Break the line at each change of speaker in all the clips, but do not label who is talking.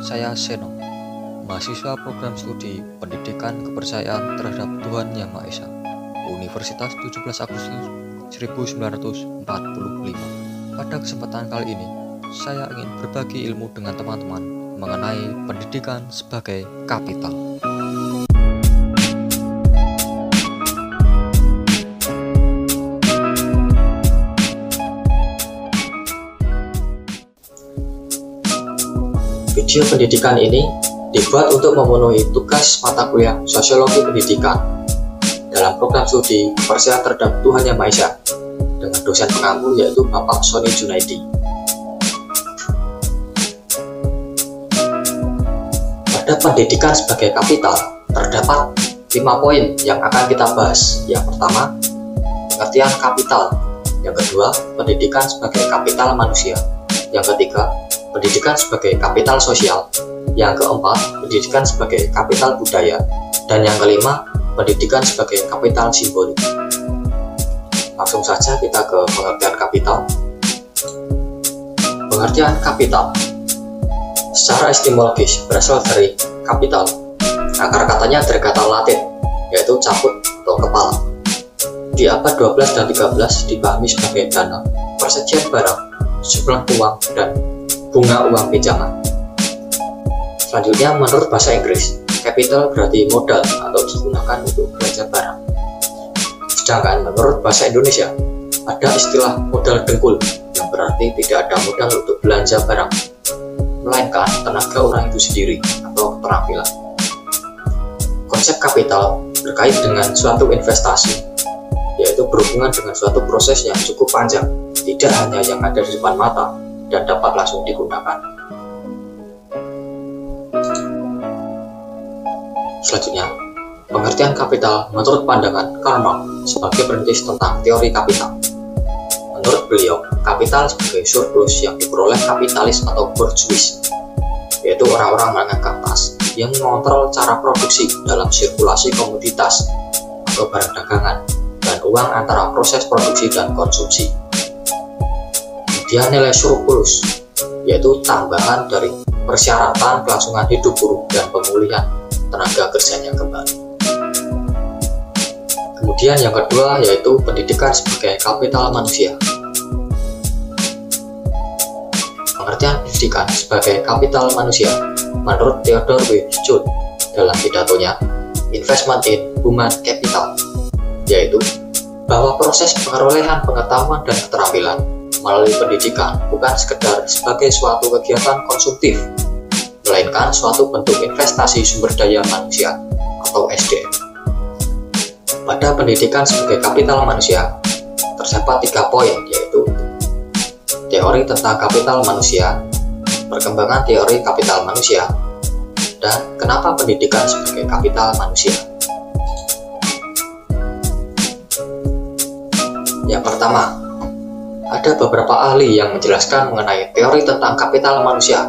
Saya Seno, mahasiswa program studi Pendidikan Kepercayaan Terhadap Tuhan Yang Maha Esa, Universitas 17 Agustus 1945. Pada kesempatan kali ini, saya ingin berbagi ilmu dengan teman-teman mengenai pendidikan sebagai kapital.
Video pendidikan ini dibuat untuk memenuhi tugas mata kuliah Sosiologi Pendidikan dalam program studi Kepercayaan Terhadap Tuhan Yang Maha Esa dengan dosen pengampu yaitu Bapak Sony Junaidi. Pada pendidikan sebagai kapital terdapat 5 poin yang akan kita bahas. Yang pertama, pengertian kapital. Yang kedua, pendidikan sebagai kapital manusia. Yang ketiga, pendidikan sebagai kapital sosial. Yang keempat, pendidikan sebagai kapital budaya. Dan yang kelima, pendidikan sebagai kapital simbolik. Langsung saja kita ke pengertian kapital. Pengertian kapital secara etimologis berasal dari kapital. Akar katanya dari kata Latin, yaitu caput atau kepala. Di abad 12 dan 13 dipahami sebagai dana, persegian barang, jumlah uang, dan bunga uang pinjaman. Selanjutnya, menurut bahasa Inggris, capital berarti modal atau digunakan untuk belanja barang. Sedangkan menurut bahasa Indonesia, ada istilah modal dengkul yang berarti tidak ada modal untuk belanja barang, melainkan tenaga orang itu sendiri atau keterampilan. Konsep kapital berkait dengan suatu investasi, yaitu berhubungan dengan suatu proses yang cukup panjang, tidak hanya yang ada di depan mata dan dapat langsung digunakan. Selanjutnya, pengertian kapital menurut pandangan Karl Marx sebagai perintis tentang teori kapital. Menurut beliau, kapital sebagai surplus yang diperoleh kapitalis atau bourgeois, yaitu orang-orang menengah ke atas yang mengontrol cara produksi dalam sirkulasi komoditas atau barang dagangan dan uang antara proses produksi dan konsumsi. Kemudian nilai surplus, yaitu tambahan dari persyaratan kelangsungan hidup buruh dan pemulihan tenaga kerjanya kembali. Kemudian yang kedua yaitu pendidikan sebagai kapital manusia. Pengertian pendidikan sebagai kapital manusia menurut Theodore W. Schultz dalam pidatonya Investment in Human Capital, yaitu bahwa proses perolehan pengetahuan dan keterampilan melalui pendidikan bukan sekedar sebagai suatu kegiatan konsumtif, melainkan suatu bentuk investasi sumber daya manusia atau SDM. Pada pendidikan sebagai kapital manusia, terdapat 3 poin, yaitu teori tentang kapital manusia, perkembangan teori kapital manusia, dan kenapa pendidikan sebagai kapital manusia. Yang pertama, ada beberapa ahli yang menjelaskan mengenai teori tentang kapital manusia.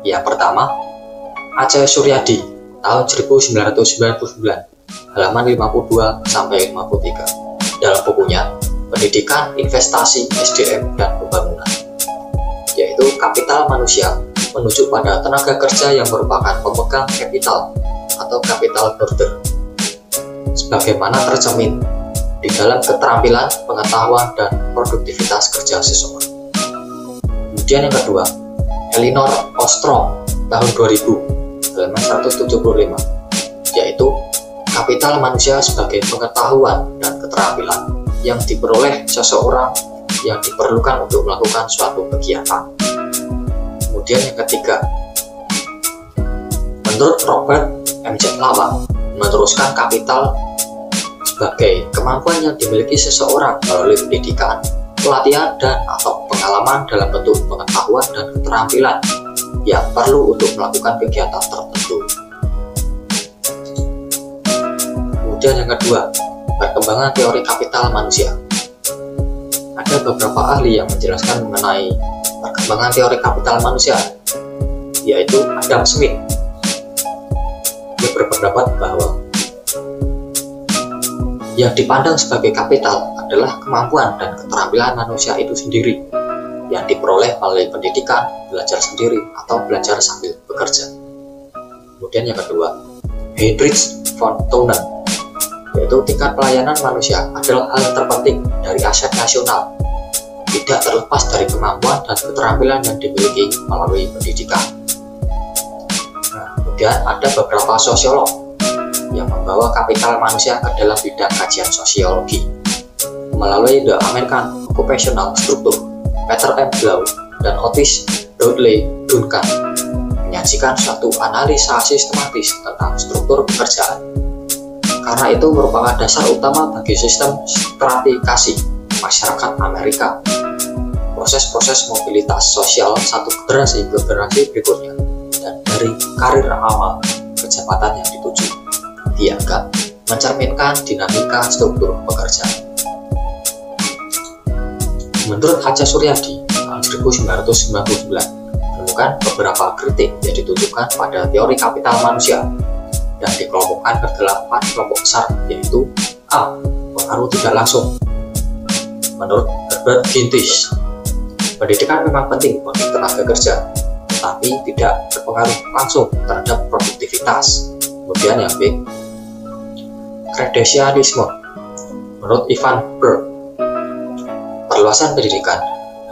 Yang pertama, Aceh Suryadi, tahun 1999, halaman 52-53, dalam bukunya Pendidikan, Investasi, SDM, dan Pembangunan, yaitu kapital manusia menuju pada tenaga kerja yang merupakan pemegang kapital atau capital border, sebagaimana tercermin di dalam keterampilan, pengetahuan, dan produktivitas kerja seseorang. Kemudian yang kedua, Elinor Ostrom, tahun 2000, halaman 175, yaitu kapital manusia sebagai pengetahuan dan keterampilan yang diperoleh seseorang yang diperlukan untuk melakukan suatu kegiatan. Kemudian yang ketiga, menurut Robert M.J. Lawang, meneruskan kapital sebagai kemampuan yang dimiliki seseorang melalui pendidikan, pelatihan, dan atau pengalaman dalam bentuk pengetahuan dan keterampilan yang perlu untuk melakukan kegiatan tertentu. Kemudian yang kedua, perkembangan teori kapital manusia. Ada beberapa ahli yang menjelaskan mengenai perkembangan teori kapital manusia, yaitu Adam Smith. Dia berpendapat bahwa yang dipandang sebagai kapital adalah kemampuan dan keterampilan manusia itu sendiri yang diperoleh melalui pendidikan, belajar sendiri, atau belajar sambil bekerja. Kemudian yang kedua, Heinrich von Thounen, yaitu tingkat pelayanan manusia adalah hal terpenting dari aset nasional, tidak terlepas dari kemampuan dan keterampilan yang dimiliki melalui pendidikan. Nah, kemudian ada beberapa sosiolog yang membawa kapital manusia ke dalam bidang kajian sosiologi melalui The American Occupational Structure. Peter M. Blau dan Otis Dudley Duncan menyajikan suatu analisa sistematis tentang struktur pekerjaan. Karena itu merupakan dasar utama bagi sistem stratifikasi masyarakat Amerika. Proses-proses mobilitas sosial satu generasi ke generasi berikutnya, dan dari karir awal ke jabatan yang dituju, dianggap mencerminkan dinamika struktur pekerjaan. Menurut Acha Suryadi tahun 1999, menemukan beberapa kritik yang ditujukan pada teori kapital manusia dan dikelompokkan ke dalam 4 kelompok besar, yaitu A. Pengaruh tidak langsung. Menurut Herbert Gintis, pendidikan memang penting bagi tenaga kerja, tapi tidak berpengaruh langsung terhadap produktivitas. Kemudian yang B. Kredensialisme. Menurut Ivan Berg, perluasan pendidikan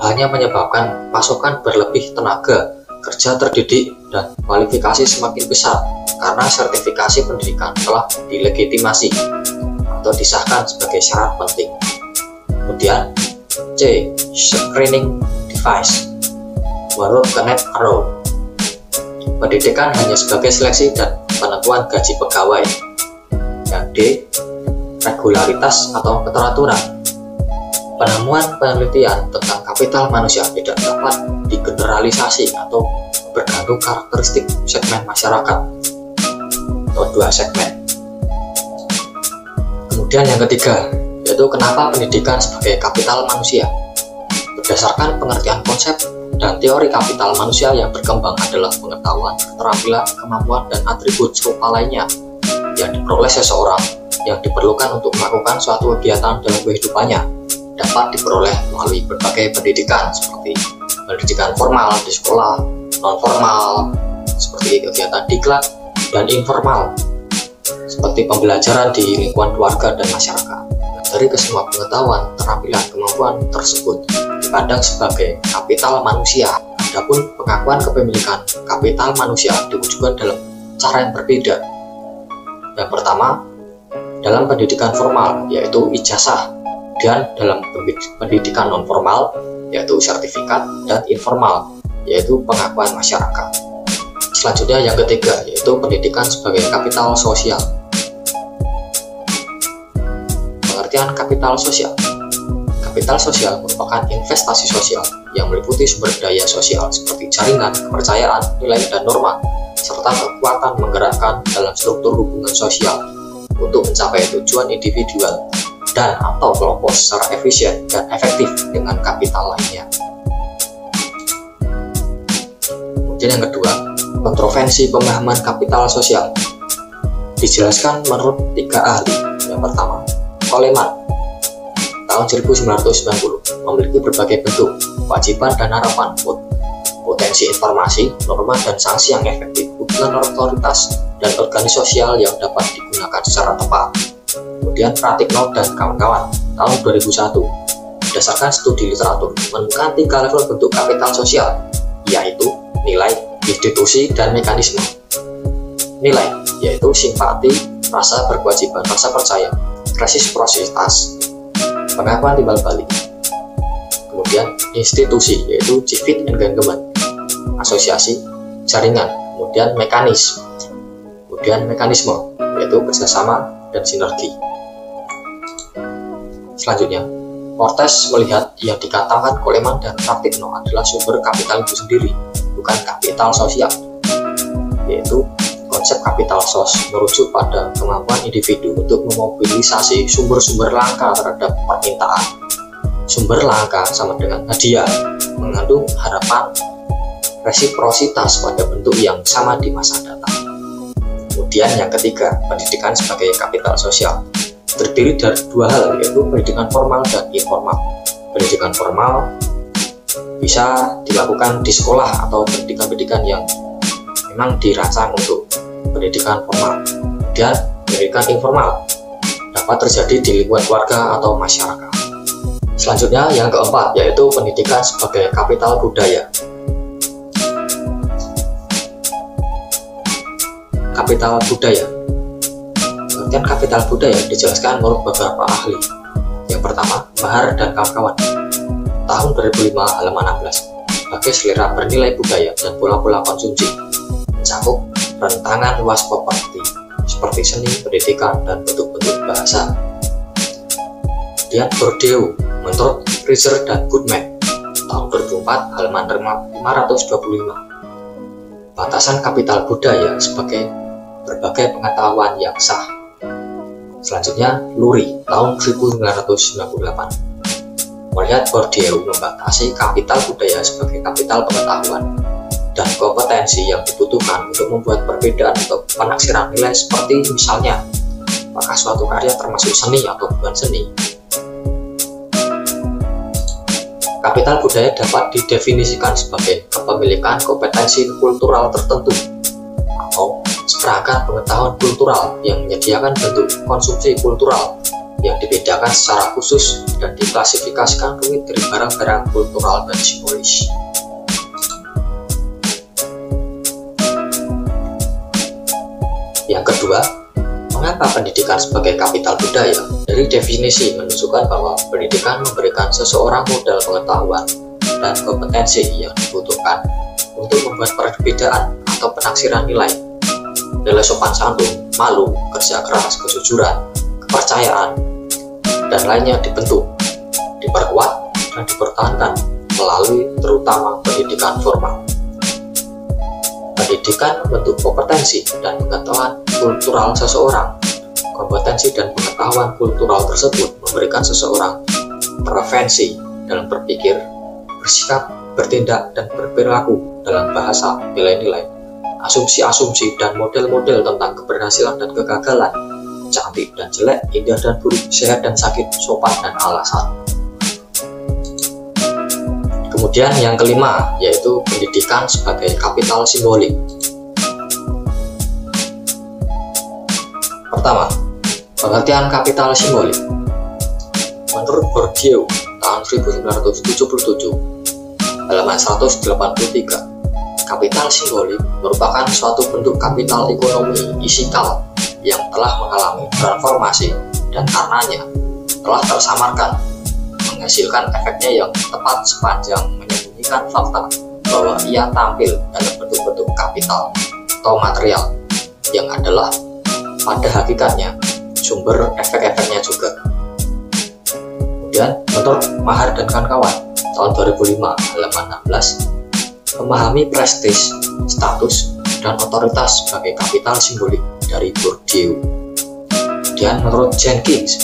hanya menyebabkan pasokan berlebih tenaga kerja terdidik dan kualifikasi semakin besar karena sertifikasi pendidikan telah dilegitimasi atau disahkan sebagai syarat penting. Kemudian C. Screening device. Menurut Kenneth Arrow, pendidikan hanya sebagai seleksi dan penentuan gaji pegawai. Yang D. Regularitas atau keteraturan. Penemuan penelitian tentang kapital manusia tidak dapat digeneralisasi atau bergantung karakteristik segmen masyarakat atau 2 segmen. Kemudian yang ketiga, yaitu kenapa pendidikan sebagai kapital manusia. Berdasarkan pengertian konsep dan teori kapital manusia yang berkembang adalah pengetahuan, keterampilan, kemampuan, dan atribut serupa lainnya yang diperoleh seseorang yang diperlukan untuk melakukan suatu kegiatan dalam kehidupannya, dapat diperoleh melalui berbagai pendidikan seperti pendidikan formal di sekolah, non-formal seperti kegiatan diklat, dan informal seperti pembelajaran di lingkungan keluarga dan masyarakat. Dari kesemua pengetahuan, keterampilan, kemampuan tersebut dipandang sebagai kapital manusia. Adapun pengakuan kepemilikan kapital manusia diwujudkan dalam cara yang berbeda. Yang pertama, dalam pendidikan formal yaitu ijazah, dan dalam pendidikan non-formal yaitu sertifikat, dan informal yaitu pengakuan masyarakat. Selanjutnya yang ketiga yaitu pendidikan sebagai kapital sosial. Pengertian kapital sosial. Kapital sosial merupakan investasi sosial yang meliputi sumber daya sosial seperti jaringan, kepercayaan, nilai dan norma, serta kekuatan menggerakkan dalam struktur hubungan sosial untuk mencapai tujuan individual dan atau kelompok secara efisien dan efektif dengan kapital lainnya. Kemudian yang kedua, kontroversi pemahaman kapital sosial. Dijelaskan menurut 3 ahli. Yang pertama, Coleman tahun 1990 memiliki berbagai bentuk, kewajiban dan harapan, potensi informasi, norma dan sanksi yang efektif, hubungan otoritas dan organisasi sosial yang dapat digunakan secara tepat. Kemudian Pratikno dan kawan-kawan tahun 2001 berdasarkan studi literatur menemukan 3 level bentuk kapital sosial, yaitu nilai, institusi, dan mekanisme. Nilai yaitu simpati, rasa berkewajiban, rasa percaya, resiprositas, pengakuan timbal balik. Kemudian institusi yaitu civic engagement, asosiasi, jaringan. Kemudian mekanisme yaitu kerjasama dan sinergi. Selanjutnya, Cortes melihat yang dikatakan Coleman dan Pratikno adalah sumber kapital itu sendiri, bukan kapital sosial, yaitu konsep kapital sos merujuk pada kemampuan individu untuk memobilisasi sumber-sumber langka terhadap permintaan. Sumber langka sama dengan hadiah, mengandung harapan resiprositas pada bentuk yang sama di masa datang. Kemudian yang ketiga, pendidikan sebagai kapital sosial terdiri dari 2 hal, yaitu pendidikan formal dan informal. Pendidikan formal bisa dilakukan di sekolah atau pendidikan-pendidikan yang memang dirancang untuk pendidikan formal. Dan pendidikan informal dapat terjadi di lingkungan keluarga atau masyarakat. Selanjutnya yang keempat yaitu pendidikan sebagai kapital budaya. Kapital budaya. Pengertian kapital budaya dijelaskan menurut beberapa ahli. Yang pertama, Bahar dan kawan-kawan, tahun 2005 halaman 16, sebagai selera bernilai budaya dan pola-pola konsumsi, mencakup rentangan luas properti seperti seni, pendidikan, dan bentuk-bentuk bahasa. Kemudian Bourdieu menurut Richer dan Goodman, tahun 2004 halaman 525, batasan kapital budaya sebagai berbagai pengetahuan yang sah. Selanjutnya Lurie tahun 1998 melihat Bourdieu membatasi kapital budaya sebagai kapital pengetahuan dan kompetensi yang dibutuhkan untuk membuat perbedaan atau penaksiran nilai, seperti misalnya apakah suatu karya termasuk seni atau bukan seni. Kapital budaya dapat didefinisikan sebagai kepemilikan kompetensi kultural tertentu atau seperangkat pengetahuan kultural yang menyediakan bentuk konsumsi kultural yang dibedakan secara khusus dan diklasifikasikan rumit dari barang-barang kultural dan simbolis. Yang kedua, mengapa pendidikan sebagai kapital budaya? Dari definisi menunjukkan bahwa pendidikan memberikan seseorang modal pengetahuan dan kompetensi yang dibutuhkan untuk membuat perbedaan atau penaksiran nilai sopan santun, malu, kerja keras, kejujuran, kepercayaan, dan lainnya dibentuk, diperkuat, dan dipertahankan melalui terutama pendidikan formal. Pendidikan membentuk kompetensi dan pengetahuan kultural seseorang. Kompetensi dan pengetahuan kultural tersebut memberikan seseorang preferensi dalam berpikir, bersikap, bertindak, dan berperilaku dalam bahasa, nilai-nilai, asumsi-asumsi, dan model-model tentang keberhasilan dan kegagalan, cantik dan jelek, indah dan buruk, sehat dan sakit, sopan dan alasan. Kemudian yang kelima yaitu pendidikan sebagai kapital simbolik. Pertama, pengertian kapital simbolik. Menurut Bourdieu tahun 1977 halaman 183, kapital simbolik merupakan suatu bentuk kapital ekonomi isikal yang telah mengalami transformasi dan karenanya telah tersamarkan, menghasilkan efeknya yang tepat sepanjang menyembunyikan fakta bahwa ia tampil dalam bentuk-bentuk kapital atau material yang adalah pada hakikatnya sumber efek-efeknya juga. Kemudian menurut Mahar dan kawan-kawan tahun 2005 halaman 16, memahami prestis, status, dan otoritas sebagai kapital simbolik dari Bourdieu. Kemudian menurut Jenkins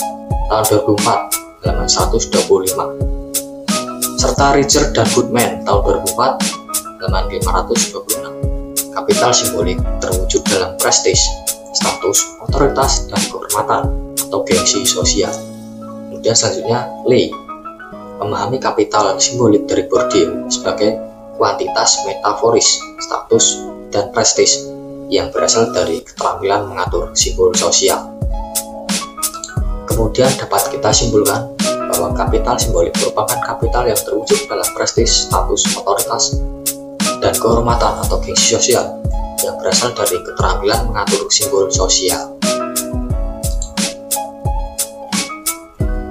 tahun 2004 halaman 125, serta Richer dan Goodman tahun 2004 halaman 526, kapital simbolik terwujud dalam prestis, status, otoritas, dan kehormatan atau gengsi sosial. Kemudian selanjutnya Lee memahami kapital simbolik dari Bourdieu sebagai kuantitas metaforis, status, dan prestis yang berasal dari keterampilan mengatur simbol sosial. Kemudian dapat kita simpulkan bahwa kapital simbolik merupakan kapital yang terwujud dalam prestis, status, otoritas, dan kehormatan atau gengsi sosial yang berasal dari keterampilan mengatur simbol sosial.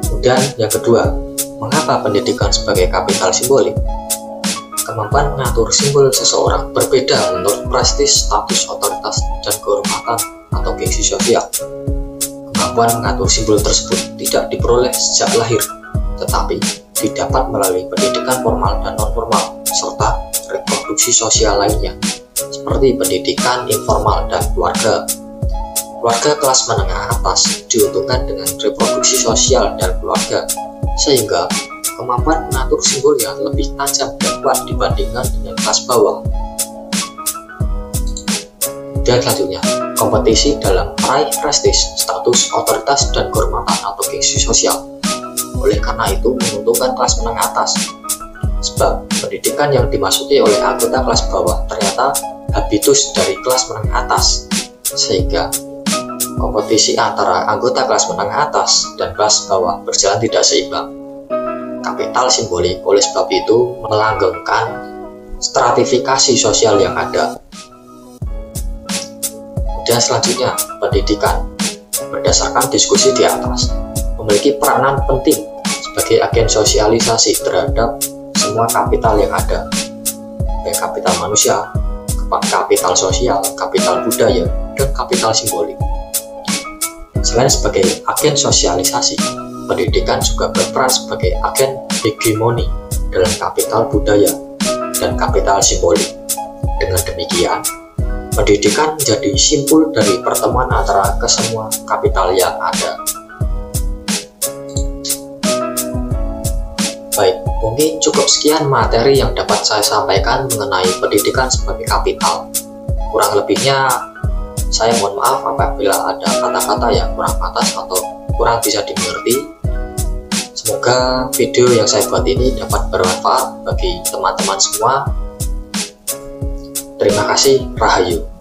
Kemudian yang kedua, mengapa pendidikan sebagai kapital simbolik? Kemampuan mengatur simbol seseorang berbeda menurut prestis, status, otoritas, dan kehormatan atau gengsi sosial. Kemampuan mengatur simbol tersebut tidak diperoleh sejak lahir, tetapi didapat melalui pendidikan formal dan non-formal, serta reproduksi sosial lainnya, seperti pendidikan informal dan keluarga. Keluarga kelas menengah atas diuntungkan dengan reproduksi sosial dan keluarga, sehingga kemampuan mengatur simbolnya lebih tajam dan kuat dibandingkan dengan kelas bawah. Dan selanjutnya, kompetisi dalam meraih prestis, status, otoritas, dan kehormatan atau gengsi sosial. Oleh karena itu menguntungkan kelas menengah atas, Sebab pendidikan yang dimasuki oleh anggota kelas bawah ternyata habitus dari kelas menengah atas, sehingga kompetisi antara anggota kelas menengah atas dan kelas bawah berjalan tidak seimbang. Kapital simbolik oleh sebab itu melanggengkan stratifikasi sosial yang ada. Kemudian selanjutnya, pendidikan berdasarkan diskusi di atas memiliki peranan penting sebagai agen sosialisasi terhadap semua kapital yang ada, baik kapital manusia, kapital sosial, kapital budaya, dan kapital simbolik. Selain sebagai agen sosialisasi, pendidikan juga berperan sebagai agen hegemoni dalam kapital budaya dan kapital simbolik. Dengan demikian, pendidikan menjadi simpul dari pertemuan antara kesemua kapital yang ada. Baik, mungkin cukup sekian materi yang dapat saya sampaikan mengenai pendidikan sebagai kapital. Kurang lebihnya, saya mohon maaf apabila ada kata-kata yang kurang pantas atau kurang bisa dimengerti. Semoga video yang saya buat ini dapat bermanfaat bagi teman-teman semua. Terima kasih, Rahayu.